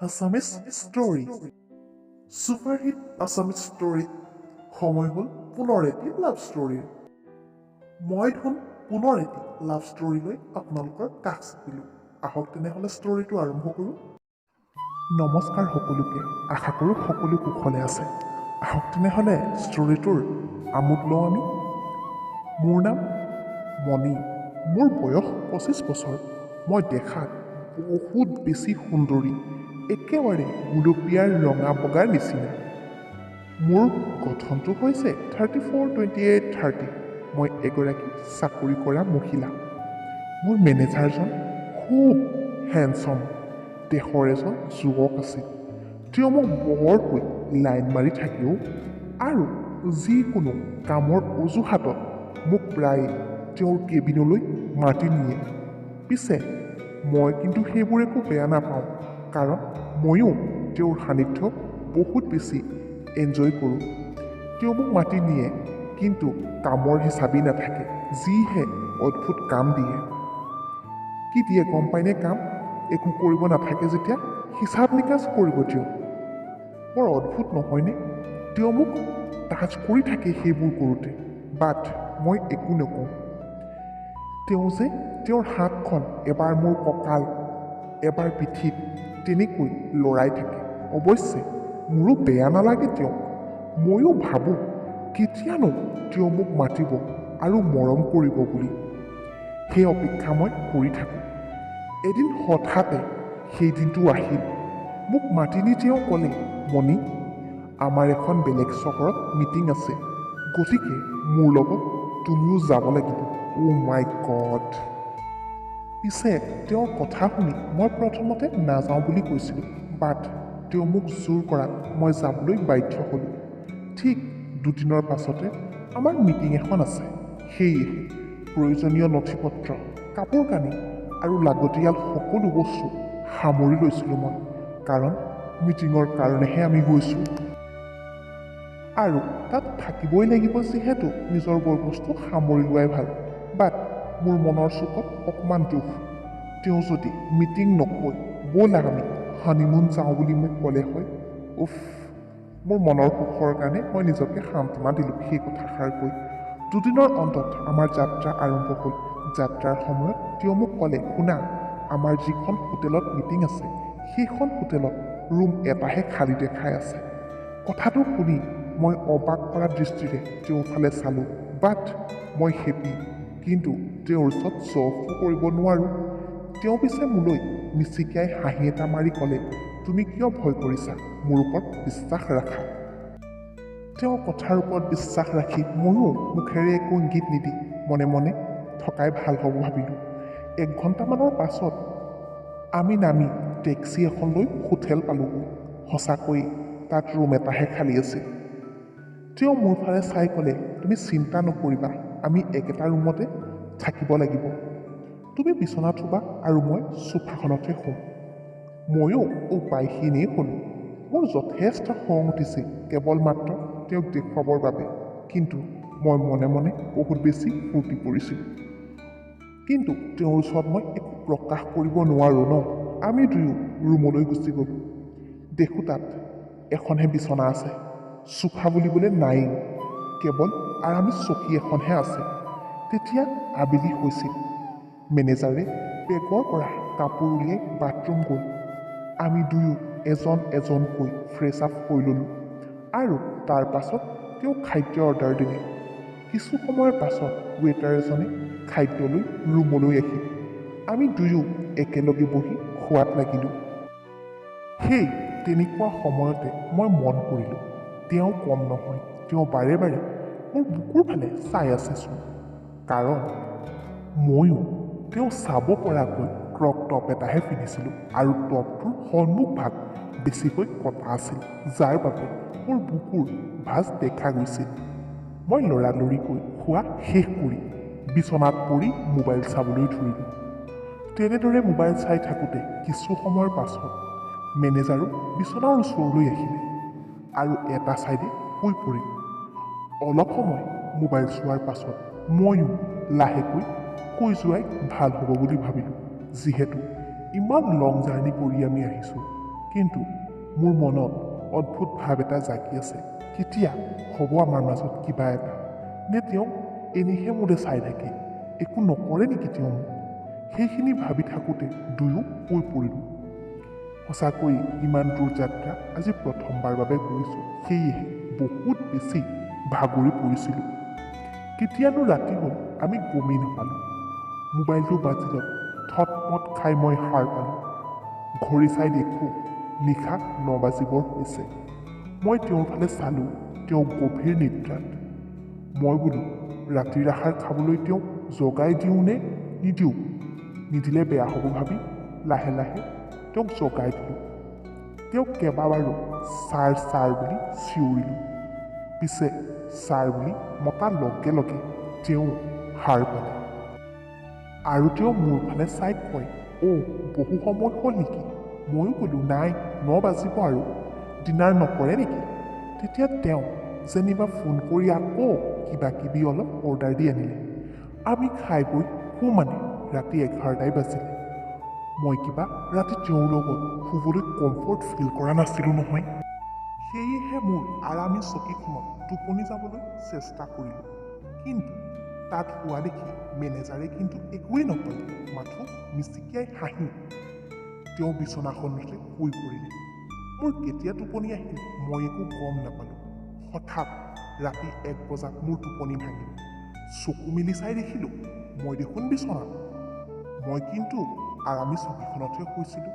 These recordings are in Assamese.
Assamese story. Superhit Assamese story. সময় হ'ল পুনৰ এটি লাভ ষ্টৰীৰ। মই ধোন পুনৰ এটি লাভ ষ্টৰীলৈ আপোনালোকৰ কাষ চাপিলোঁ। আহক তেনেহ'লে ষ্টৰীটো আৰম্ভ কৰোঁ। নমস্কাৰ সকলোকে, আশা কৰোঁ সকলো কুশলে আছে। আহক তেনেহ'লে ষ্টৰীটোৰ আমোদ লওঁ আমি। মোৰ নাম মণি, মোৰ বয়স 25 বছৰ। মই দেখাত বহুত বেছি সুন্দৰী, একেবাৰে গুলপীয়াৰ ৰঙা বগাৰ নিচিনা। মোৰ গঠনটো হৈছে 34-28-30। মই এগৰাকী চাকৰি কৰা মহিলা। মোৰ মেনেজাৰজন খুব হেণ্ডচম, দেশৰ এজন যুৱক আছিল। তেওঁ মোক বৰকৈ লাইন মাৰি থাকেও আৰু যিকোনো কামৰ অজুহাতত মোক প্ৰায় তেওঁৰ কেবিনলৈ মাতি নিয়ে। পিছে মই কিন্তু সেইবোৰ একো বেয়া নাপাওঁ, কাৰণ ময়ো তেওঁৰ সান্নিধ্য বহুত বেছি এনজয় কৰোঁ। তেওঁ মোক মাতি নিয়ে, কিন্তু কামৰ হিচাপেই নাথাকে, যিহে অদ্ভুত কাম দিয়ে। কি দিয়ে গম পায়নে কাম? একো কৰিব নাথাকে যেতিয়া হিচাপ নিকাচ কৰিব দিয়ক। বৰ অদ্ভুত নহয়নে? তেওঁ মোক টাচ কৰি থাকে সেইবোৰ কৰোঁতে, বাট মই একো নকওঁ। তেওঁ যে তেওঁৰ হাতখন এবাৰ মোৰ কঁকাল, এবাৰ পিঠিত তেনেকৈ লৰাই থাকে। অৱশ্যে মোৰো বেয়া নালাগে তেওঁক। ময়ো ভাবোঁ কেতিয়ানো তেওঁ মোক মাতিব আৰু মৰম কৰিব বুলি। সেই অপেক্ষা মই কৰি থাকোঁ। এদিন হঠাতে সেই দিনটো আহিল। মোক মাতি নি তেওঁ ক'লে, মণি, আমাৰ এখন বেলেগ চহৰত মিটিং আছে, গতিকে মোৰ লগত তুমিও যাব লাগিব। অ' মাই গড! পিছে তেওঁৰ কথা শুনি মই প্ৰথমতে নাযাওঁ বুলি কৈছিলোঁ, বাট তেওঁ মোক জোৰ কৰাত মই যাবলৈ বাধ্য হ'লোঁ। ঠিক দুদিনৰ পাছতে আমাৰ মিটিং এখন আছে। সেয়েহে প্ৰয়োজনীয় নথি-পত্ৰ, কাপোৰ কানি আৰু লাগতিয়াল সকলো বস্তু সামৰি লৈছিলোঁ মই, কাৰণ মিটিঙৰ কাৰণেহে আমি গৈছোঁ। আৰু তাত থাকিবই লাগিব যিহেতু নিজৰ বয়-বস্তু সামৰি লোৱাই ভাল। বাট মোৰ মনৰ চুকত অকণমান দুখ। তেওঁ যদি মিটিং নকৈ ব'লা আমি হানিমুন যাওঁ বুলি মোক ক'লে হয়, উফ! মোৰ মনৰ সুখৰ কাৰণে মই নিজকে সান্তনা দিলোঁ সেই কথাষাৰ কৈ। দুদিনৰ অন্তত আমাৰ যাত্ৰা আৰম্ভ হ'ল। যাত্ৰাৰ সময়ত তেওঁ মোক ক'লে, শুনা, আমাৰ যিখন হোটেলত মিটিং আছে, সেইখন হোটেলত ৰুম এটাহে খালী দেখাই আছে। কথাটো শুনি মই অবাক কৰা দৃষ্টিৰে তেওঁৰ ফালে চালোঁ, বাট মই হেপী, কিন্তু তেওঁৰ ওচৰত শ্ব'ফো কৰিব নোৱাৰোঁ। তেওঁ পিছে মোলৈ মিচিকিয়াই হাঁহি এটা মাৰি ক'লে, তুমি কিয় ভয় কৰিছা? মোৰ ওপৰত বিশ্বাস ৰাখা। তেওঁৰ কথাৰ ওপৰত বিশ্বাস ৰাখি ময়ো মুখেৰে একো ইংগিত নিদি মনে মনে থকাই ভাল হ'ব ভাবিলোঁ। 1 ঘণ্টামানৰ পাছত আমি নামি টেক্সি এখন লৈ হোটেল পালোঁগৈ। সঁচাকৈয়ে তাত ৰুম এটাহে খালী আছিল। তেওঁ মোৰ ফালে চাই ক'লে, তুমি চিন্তা নকৰিবা, আমি একেটা ৰুমতে থাকিব লাগিব। তুমি বিচনাত শুবা আৰু মই চোফাখনতহে শুম। ময়ো উপায়হীনেই হ'লোঁ। মোৰ যথেষ্ট খং উঠিছিল কেৱল মাত্ৰ তেওঁক দেখুৱাবৰ বাবে, কিন্তু মই মনে মনে বহুত বেছি ফূৰ্তি কৰিছিলোঁ। কিন্তু তেওঁৰ ওচৰত মই একো প্ৰকাশ কৰিব নোৱাৰোঁ ন। আমি দুয়ো ৰুমলৈ গুচি গ'লোঁ। দেখোঁ তাত এখনহে বিচনা আছে, চোফা বুলিবলৈ নায়েই, কেৱল আৰামী চকী এখনহে আছে। তেতিয়া আবেলি হৈছিল। মেনেজাৰে বেগৰ পৰা কাপোৰ উলিয়াই বাথৰুম গ'ল। আমি দুয়ো এজন এজনকৈ ফ্ৰেছ আপ হৈ ল'লোঁ আৰু তাৰ পাছত তেওঁ খাদ্য অৰ্ডাৰ দিলে। কিছু সময়ৰ পাছত ৱেটাৰ এজনে খাদ্য লৈ ৰুমলৈ আহিল। আমি দুয়ো একেলগে বহি খোৱাত লাগিলোঁ। সেই তেনেকুৱা সময়তে মই মন কৰিলোঁ, তেওঁ কম নহয়, তেওঁ বাৰে বাৰে মোৰ বুকুৰ ফালে চাই আছেচোন। কাৰণ ময়ো তেওঁ চাব পৰাকৈ ক্ৰপ টপ এটাহে পিন্ধিছিলোঁ আৰু টপটোৰ সন্মুখভাগ বেছিকৈ কটা আছিল, যাৰ বাবে মোৰ বুকুৰ ভাঁজ দেখা গৈছিল। মই লৰালৰিকৈ খোৱা শেষ কৰি বিচনাত পৰি মোবাইল চাবলৈ ধৰিলোঁ। তেনেদৰে মোবাইল চাই থাকোঁতে কিছু সময়ৰ পাছত মেনেজাৰো বিচনাৰ ওচৰলৈ আহিলে আৰু এটা ছাইডে শুই পৰিল। অলপ সময় মোবাইল চোৱাৰ পাছত ময়ো লাহেকৈ শুই যোৱাই ভাল হ'ব বুলি ভাবিলোঁ, যিহেতু ইমান লং জাৰ্ণি কৰি আমি আহিছোঁ। কিন্তু মোৰ মনত অদ্ভুত ভাৱ এটা জাগি আছে। কেতিয়া হ'ব আমাৰ মাজত কিবা এটা, নে তেওঁ এনেহে মোলৈ চাই থাকে, একো নকৰে নেকি তেওঁ মোক? সেইখিনি ভাবি থাকোঁতে দুয়ো শুই পৰিলোঁ। সঁচাকৈ ইমান দূৰ যাত্ৰা আজি প্ৰথমবাৰ বাবে কৰিছোঁ, সেয়েহে বহুত বেছি ভাগৰি পৰিছিলোঁ। কেতিয়ানো ৰাতি হ'ল আমি গমেই নাপালোঁ। মোবাইলটো বাজিলত থটমট খাই মই সাৰ পালোঁ। ঘড়ী চাই দেখোঁ নিশা 9 বাজিবৰ হৈছে। মই তেওঁৰ ফালে চালোঁ, তেওঁ গভীৰ নিদ্ৰাত। মই বোলো ৰাতিৰ আহাৰ খাবলৈ তেওঁক জগাই দিওঁ নে নিদিওঁ? নিদিলে বেয়া হ'ব ভাবি লাহে লাহে তেওঁক জগাই দিলোঁ। তেওঁক কেইবাবাৰো ছাৰ ছাৰ বুলি চিঞৰিলোঁ। পিছে ছাৰ বুলি মতাৰ লগে লগে তেওঁ সাৰ পালে। আৰু তেওঁ মোৰ ফালে চাই কয়, অ' বহু সময় হ'ল নেকি? ময়ো ক'লোঁ নাই, 9 বাজিব আৰু। ডিনাৰ নকৰে নেকি? তেতিয়া তেওঁ যেনিবা ফোন কৰি আকৌ কিবা কিবি অলপ অৰ্ডাৰ দি আনিলে। আমি খাই বৈ মানে ৰাতি 11টাই বাজিলে। মই কিবা ৰাতি তেওঁৰ লগত শুবলৈ কমফৰ্ট ফিল কৰা নাছিলোঁ নহয়। সেয়েহে মোৰ আৰামী চকীখনত টোপনি যাবলৈ চেষ্টা কৰিলোঁ। কিন্তু তাত শোৱা দেখি মেনেজাৰে কিন্তু একোৱেই নকলে, মাথো মিচিকিয়াই হাঁহি তেওঁ বিচনাখনতে শুই পৰিলে। মোৰ কেতিয়া টোপনি আহিল মই একো গম নাপালোঁ। হঠাৎ ৰাতি 1 বজাত মোৰ টোপনি ভাঙিল। চকু মেলি চাই দেখিলোঁ মই দেখোন বিচনাত। মই কিন্তু আৰামী চকীখনতহে শুইছিলোঁ।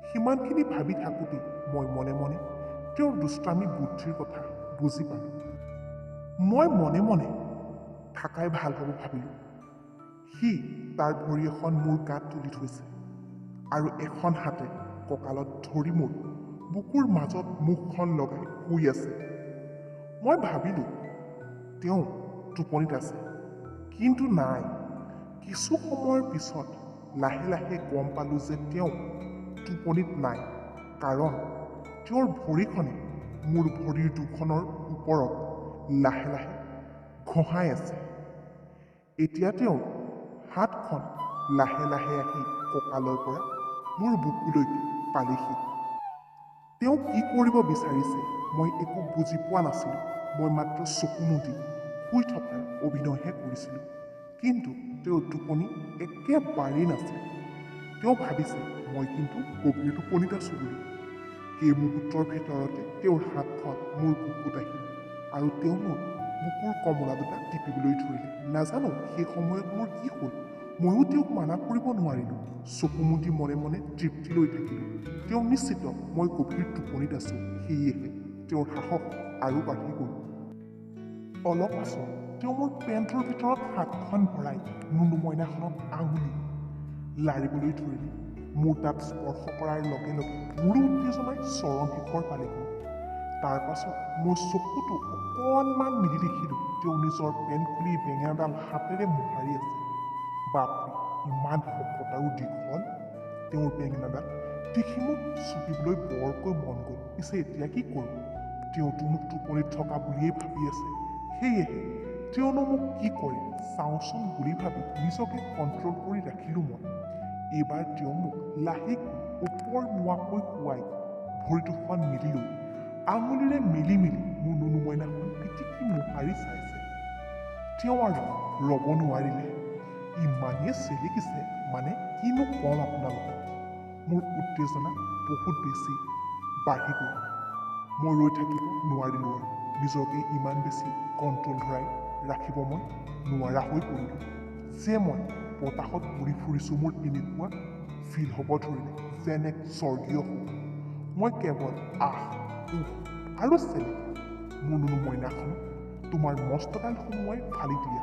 সিমানখিনি ভাবি থাকোঁতেই মই মনে মনে তেওঁৰ দুষ্টামী বুদ্ধিৰ কথা বুজি পালোঁ। মই মনে মনে থাকাই ভাল হ'ব ভাবিলোঁ। সি তাৰ ভৰি এখন মোৰ গাত তুলি থৈছে আৰু এখন হাতে কঁকালত ধৰি মোৰ বুকুৰ মাজত মুখখন লগাই শুই আছে। মই ভাবিলোঁ তেওঁ টোপনিত আছে, কিন্তু নাই। কিছু সময়ৰ পিছত লাহে লাহে গম পালোঁ যে তেওঁ টোপনিত নাই, কাৰণ তেওঁৰ ভৰিখনে মোৰ ভৰিৰ দুখনৰ ওপৰত লাহে লাহে ঘঁহাই আছে। এতিয়া তেওঁৰ হাতখন লাহে লাহে আহি কঁকালৰ পৰা মোৰ বুকুলৈকে পালেহি। তেওঁ কি কৰিব বিচাৰিছে মই একো বুজি পোৱা নাছিলোঁ। মই মাত্ৰ চকু মুদি শুই থকাৰ অভিনয়হে কৰিছিলোঁ। কিন্তু তেওঁৰ টোপনি একেবাৰেই নাছিল। তেওঁ ভাবিছে মই কিন্তু গভীৰ টোপনিত আছোঁ বুলি। কেইমুহূৰ্তৰ ভিতৰতে তেওঁৰ হাতখন মোৰ বুকুত আহিল আৰু তেওঁ মোৰ বুকুৰ কমলা দুটা টিপিবলৈ ধৰিলে। নাজানো সেই সময়ত মোৰ কি হ'ল, ময়ো তেওঁক মানা কৰিব নোৱাৰিলোঁ। চকু মুদি মনে মনে তৃপ্তি লৈ থাকিলোঁ। তেওঁ নিশ্চিত মই গভীৰ টোপনিত আছোঁ, সেয়েহে তেওঁৰ সাহস আৰু বাঢ়ি গ'ল। অলপ পাছত তেওঁ মোৰ পেণ্টৰ ভিতৰত হাতখন ভৰাই নুনু মইনাখনত আঙুলি লাৰিবলৈ ধৰিলে। মোৰ তাত স্পৰ্শ কৰাৰ লগে লগে মোৰো উত্তেজনাই চৰম শিখৰ পালেগৈ। তাৰ পাছত মই চকুটো অকণমান মিলি দেখিলোঁ তেওঁ নিজৰ পেণ্ট খুলি বেঙেনাডাল হাতেৰে মোহাৰি আছে। বাপৰে, ইমান শকত আৰু দীঘল! তেওঁৰ বেঙেনাডাল দেখি মোক চুপিবলৈ বৰকৈ মন গ'ল। পিছে এতিয়া কি কৰোঁ? তেওঁতো মোক টোপনিত থকা বুলিয়েই ভাবি আছে, সেয়েহে তেওঁনো মোক কি কৰে চাওঁচোন বুলি ভাবি নিজকে কণ্ট্ৰল কৰি ৰাখিলোঁ মই। এইবাৰ তেওঁ মোক লাহেকৈ ওপৰ মোৱাকৈ শুৱাই ভৰি দুখন মেলি লৈ আঙুলিৰে মেলি মেলি মোৰ নুনু মইনাখন পিটিকি মোহাৰি চাইছে। তেওঁ আৰু ৰ'ব নোৱাৰিলে, ইমানেই চেলেকিছে মানে কিনো ক'ম আপোনালোকক। মোৰ উত্তেজনা বহুত বেছি বাঢ়ি গ'ল। মই ৰৈ থাকিব নোৱাৰিলোঁ আৰু নিজকে ইমান বেছি কণ্ট্ৰল ধৰাই ৰাখিব মই নোৱাৰা হৈ পৰিলোঁ। যে মই বতাহত উৰি ফুৰিছোঁ মোৰ এনেকুৱা ফিল হ'ব ধৰিলে, যেন এক স্বৰ্গীয় সুখ। মই কেৱল আৰু চেলেকি মোৰ নুনু মইনাখনক তোমাৰ মস্তডাল সোমোৱাই ফালি দিয়া,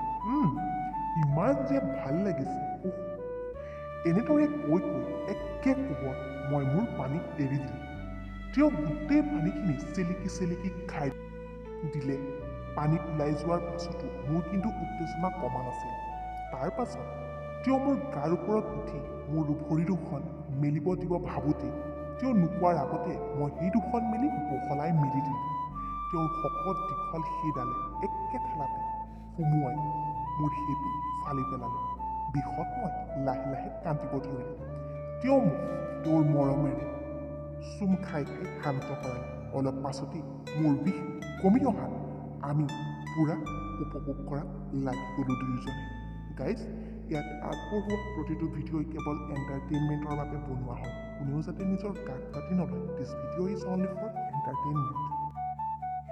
ইমান যে ভাল লাগিছে। এনেদৰে কৈ কৈ একে কোবত মই মোৰ পানী এৰি দিলোঁ। তেওঁ গোটেই পানীখিনি চেলেকি চেলেকি খাই দিলে। পানী ওলাই যোৱাৰ পাছতো মোৰ কিন্তু উত্তেজনা কমা নাছিল। তাৰ পাছত তেওঁ মোৰ গাৰ ওপৰত উঠি মোৰ ভৰি দুখন মেলিব দিব ভাবোঁতেই তেওঁ নোকোৱাৰ আগতে মই সেই দুখন মেলি বহলাই মেলি দিলোঁ। তেওঁৰ শকত দীঘল সেইডালে একে ঠেলাতে সুমুৱাই মোৰ সেইটো ফালি পেলালে। বিষত মই লাহে লাহে কান্দিব ধৰিলোঁ। তেওঁ মোক তেওঁৰ মৰমেৰে চুম খাই খাই শান্ত কৰালে অলপ পাছতেই মোৰ বিষ কমি অহাত আমি পূৰা উপভোগ কৰা লাগি গ'লোঁ দুয়োজনে গাইজ ইয়াত আগবঢ়োৱা প্ৰতিটো ভিডিঅ'ই কেৱল এণ্টাৰটেইনমেণ্টৰ বাবে বনোৱা হয় কোনেও যাতে নিজৰ গাত কাটি নলয় this video' is only for entertainment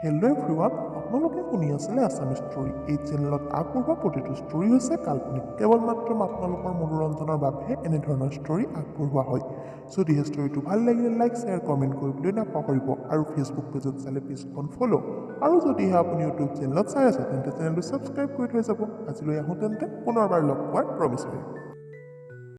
hello' everyone আপোনালোকে শুনি আছিলে আছামিজ ষ্টৰী এই চেনেলত আগবঢ়োৱা প্ৰতিটো ষ্টৰী হৈছে কাল্পনিক কেৱল মাত্ৰ আপোনালোকৰ মনোৰঞ্জনৰ বাবেহে এনেধৰণৰ ষ্টৰী আগবঢ়োৱা হয় যদিহে ষ্টৰীটো ভাল লাগিলে লাইক শ্বেয়াৰ কমেণ্ট কৰিবলৈ নাপাহৰিব আৰু ফেচবুক পেজত চালে পেজখন ফ'ল' আৰু যদিহে আপুনি ইউটিউব চেনেলত চাই আছে তেন্তে চেনেলটো ছাবস্ক্ৰাইব কৰি থৈ যাব আজিলৈ আহোঁ তেন্তে পুনৰবাৰ লগ পোৱাৰ প্ৰমিছ কৰিম